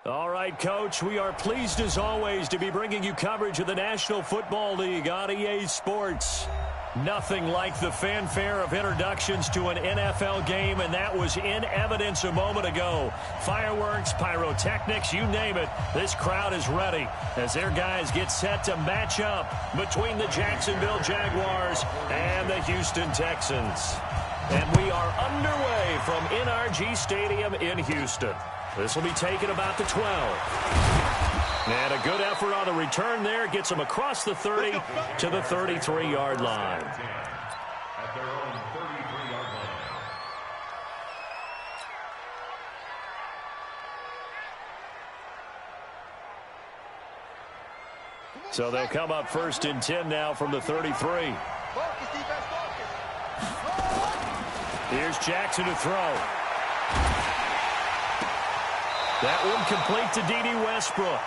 All right, Coach, we are pleased as always to be bringing you coverage of the National Football League on EA Sports. Nothing like the fanfare of introductions to an NFL game, and that was in evidence a moment ago. Fireworks, pyrotechnics, you name it, this crowd is ready as their guys get set to match up between the Jacksonville Jaguars and the Houston Texans. And we are underway from NRG Stadium in Houston. This will be taken about the 12. And a good effort on the return there gets them across the 30 to the 33-yard line. At their own 33-yard line. So they'll come up first and 10 now from the 33. Here's Jackson to throw. That one complete to D.D. Westbrook.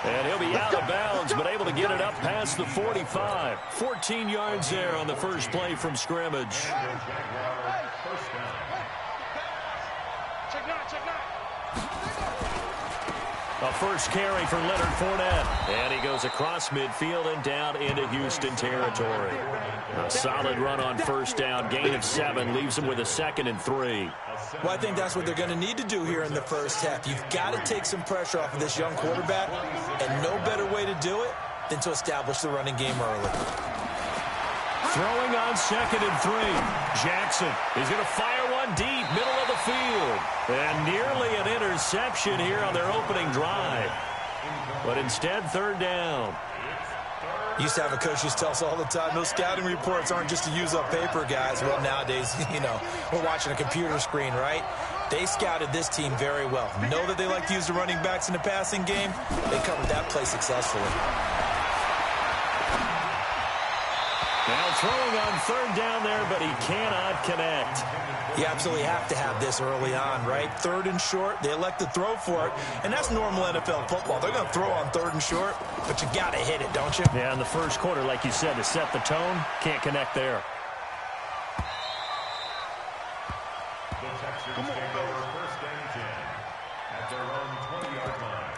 And he'll be out of bounds, but able to get it up past the 45. 14 yards there on the first play from scrimmage. A first carry for Leonard Fournette. And he goes across midfield and down into Houston territory. A solid run on first down. Gain of 7 leaves him with a 2nd and 3. Well, I think that's what they're going to need to do here in the first half. You've got to take some pressure off of this young quarterback, and no better way to do it than to establish the running game early. Throwing on 2nd and 3. Jackson is going to fire one deep, middle of the field. And nearly an interception here on their opening drive. But instead, 3rd down. Used to have a coach used to tell us all the time, those scouting reports aren't just to use up paper, guys. Well, nowadays, we're watching a computer screen, right? They scouted this team very well. Know that they like to use the running backs in the passing game. They covered that play successfully. Now throwing on 3rd down there, but he cannot connect. You absolutely have to have this early on, right? 3rd and short, they elect to throw for it, and that's normal NFL football. They're going to throw on 3rd and short, but you got to hit it, don't you? Yeah, in the first quarter, like you said, to set the tone, can't connect there. The Texans take over 1st and 10 at their own 20-yard line.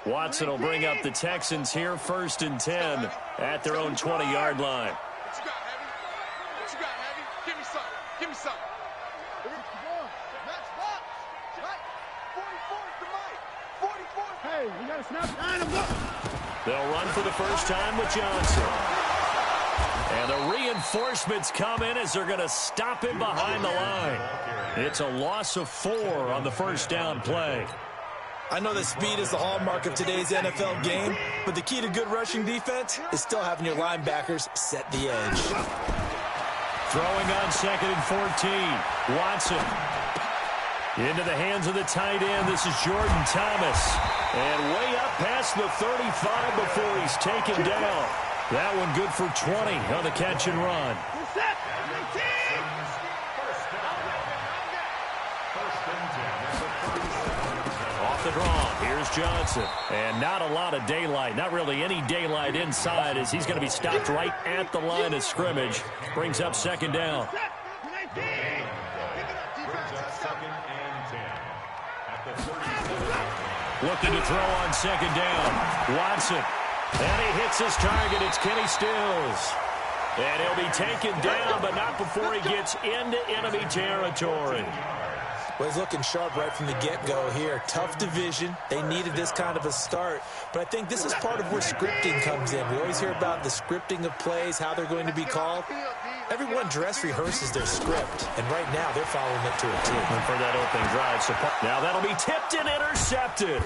Watson will bring up the Texans here, 1st and 10 at their own 20-yard line. What you got, Heavy? What you got, Heavy? Give me something. Give me something. Match box. Right. 44 is the mic. 44. Hey, we got to snap. Line him up. They'll run for the first time with Johnson. And the reinforcements come in as they're going to stop him behind the line. It's a loss of 4 on the first down play. I know that speed is the hallmark of today's NFL game, but the key to good rushing defense is still having your linebackers set the edge. Throwing on 2nd and 14. Watson into the hands of the tight end. This is Jordan Thomas. And way up past the 35 before he's taken down. That one good for 20 on the catch and run. The draw. Here's Johnson. And not a lot of daylight. Not really any daylight inside as he's going to be stopped right at the line of scrimmage. Brings up 2nd down. Looking to throw on 2nd down. Watson. And he hits his target. It's Kenny Stills. And he'll be taken down, but not before he gets into enemy territory. Well, he's looking sharp right from the get-go here. Tough division. They needed this kind of a start. But I think this is part of where scripting comes in. We always hear about the scripting of plays, how they're going to be called. Everyone dress rehearses their script, and right now they're following it to a T. And for that opening drive, now that'll be tipped and intercepted.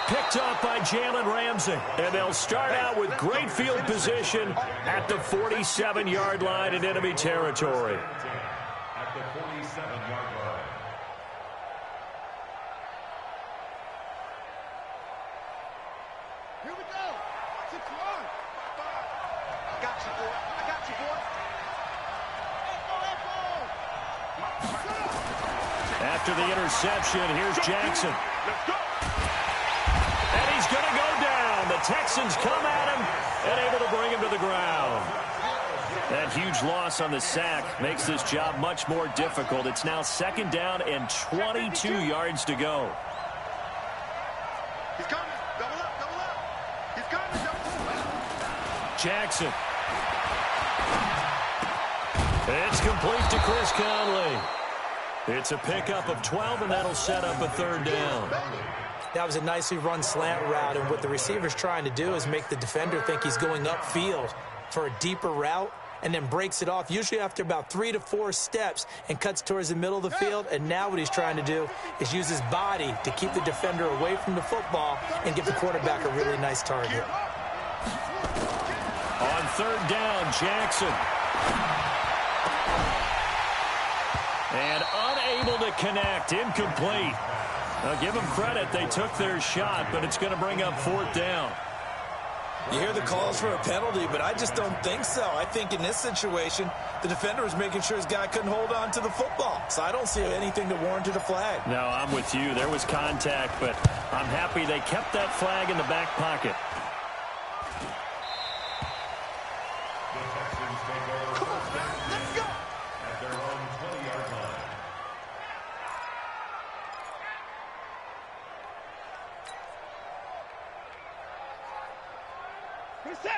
Picked up by Jalen Ramsey. And they'll start out with great field position at the 47-yard line in enemy territory. At the 47-yard line. Here we go. 6-1. I got you, boy. I got you, boy. After the interception, here's Jackson. Let's go. And he's going to go down. The Texans come at him and able to bring him to the ground. That huge loss on the sack makes this job much more difficult. It's now 2nd down and 22 yards to go. He's coming. Double up, double up. He's coming, double up. Jackson. It's complete to Chris Conley. It's a pickup of 12, and that'll set up a 3rd down. That was a nicely run slant route, and what the receiver's trying to do is make the defender think he's going upfield for a deeper route, and then breaks it off, usually after about 3 to 4 steps, and cuts towards the middle of the field. And now what he's trying to do is use his body to keep the defender away from the football and give the quarterback a really nice target. On 3rd down, Jackson. And unable to connect, incomplete. Now give them credit, they took their shot, but it's going to bring up 4th down. You hear the calls for a penalty, but I just don't think so. I think in this situation, the defender was making sure his guy couldn't hold on to the football. So I don't see anything that warranted a flag. No, I'm with you. There was contact, but I'm happy they kept that flag in the back pocket. The Texans take over first down at their own 20-yard line.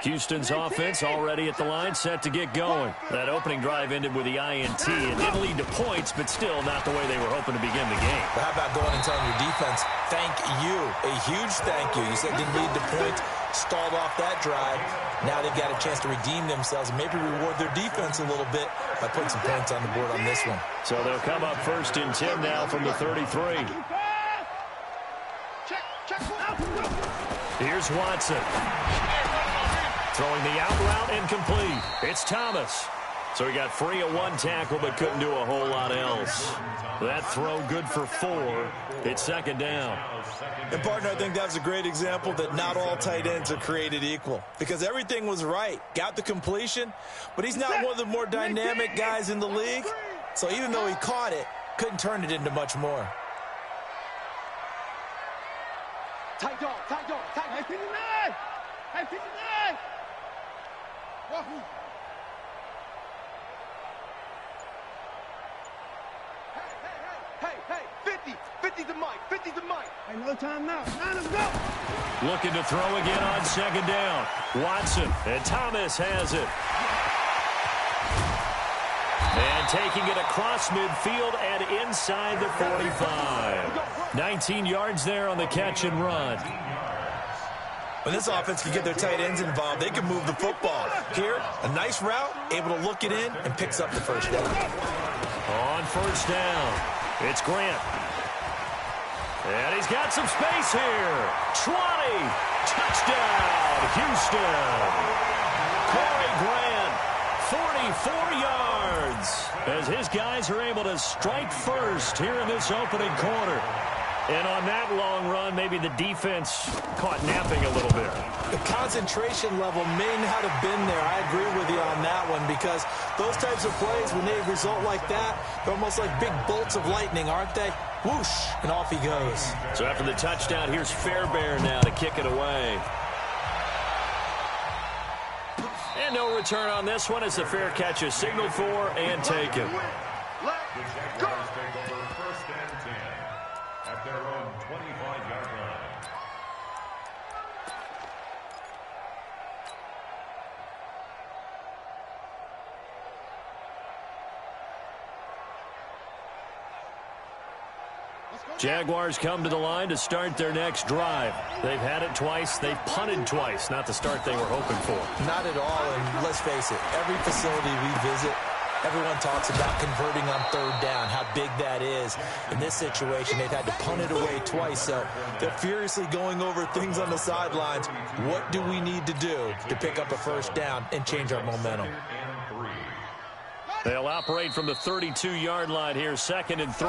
Houston's offense already at the line, set to get going. That opening drive ended with the INT. It didn't lead to points, but still not the way they were hoping to begin the game. But how about going and telling your defense, thank you, a huge thank you. You said didn't lead to points, stalled off that drive. Now they've got a chance to redeem themselves and maybe reward their defense a little bit by putting some points on the board on this one. So they'll come up 1st and 10 now from the 33. Here's Watson. Throwing the out route, incomplete. It's Thomas. So he got free of 1 tackle, but couldn't do a whole lot else. That throw good for 4. It's 2nd down. And, partner, I think that was a great example that not all tight ends are created equal. Because everything was right. Got the completion, but he's not one of the more dynamic guys in the league. So even though he caught it, couldn't turn it into much more. Tight dog, tight dog, tight dog. Hey, 59! Hey, 59! Wahoo! Hey, 50! 50 to Mike, 50 to Mike. Hey, no time now. Now let's go! Looking to throw again on 2nd down. Watson, and Thomas has it. And taking it across midfield and inside the 45. 19 yards there on the catch and run. When this offense can get their tight ends involved, they can move the football. Here, a nice route, able to look it in, and picks up the 1st down. On 1st down, it's Grant. And he's got some space here. 20, touchdown, Houston. Corey Grant, 44 yards, as his guys are able to strike first here in this opening quarter. And on that long run, maybe the defense caught napping a little bit. The concentration level may not have been there. I agree with you on that one, because those types of plays, when they result like that, they're almost like big bolts of lightning, aren't they? Whoosh, and off he goes. So after the touchdown, here's Fairbairn now to kick it away. And no return on this one as the fair catch is signaled for and taken. The Jaguars take over 1st and 10 at their own 25-yard line. Jaguars come to the line to start their next drive. They've had it twice. They've punted twice. Not the start they were hoping for. Not at all, and let's face it, every facility we visit, everyone talks about converting on 3rd down, how big that is. In this situation, they've had to punt it away twice, so they're furiously going over things on the sidelines. What do we need to do to pick up a 1st down and change our momentum? They'll operate from the 32-yard line here, 2nd and 3.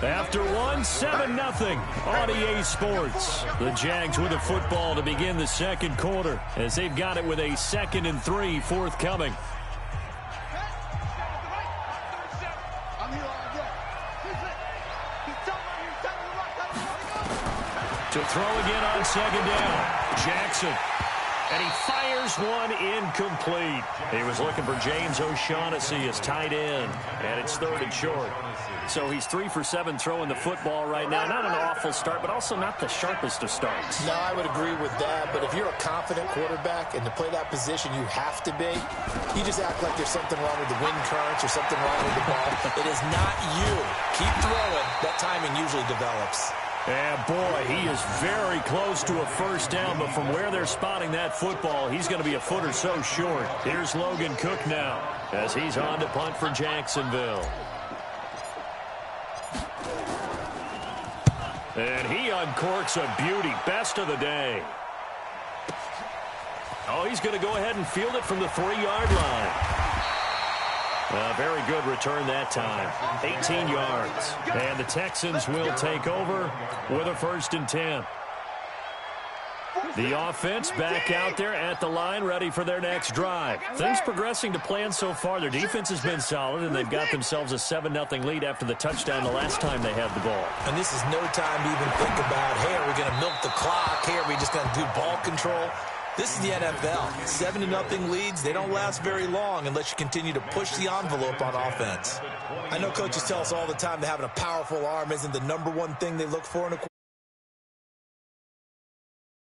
After one, 7-0 on EA Sports. The Jags with the football to begin the 2nd quarter, as they've got it with a 2nd and 3 forthcoming. To throw again on second down. Jackson. And he fires one incomplete. He was looking for James O'Shaughnessy as tight end. And it's 3rd and short. So he's 3 for 7 throwing the football right now. Not an awful start, but also not the sharpest of starts. No, I would agree with that. But if you're a confident quarterback and to play that position you have to be, you just act like there's something wrong with the wind currents or something wrong with the ball. It is not you. Keep throwing. That timing usually develops. And boy, he is very close to a first down, but from where they're spotting that football, he's going to be a foot or so short. Here's Logan Cook now as he's on to punt for Jacksonville. And he uncorks a beauty. Best of the day. Oh, he's going to go ahead and field it from the 3-yard line. Very good return that time. 18 yards. And the Texans will take over with a 1st and 10. The offense back out there at the line, ready for their next drive. Things progressing to plan so far. Their defense has been solid, and they've got themselves a 7-0 lead after the touchdown the last time they had the ball. And this is no time to even think about, hey, are we going to milk the clock? Hey, are we just going to do ball control? This is the NFL. 7-0 leads, they don't last very long unless you continue to push the envelope on offense. I know coaches tell us all the time that having a powerful arm isn't the #1 thing they look for in a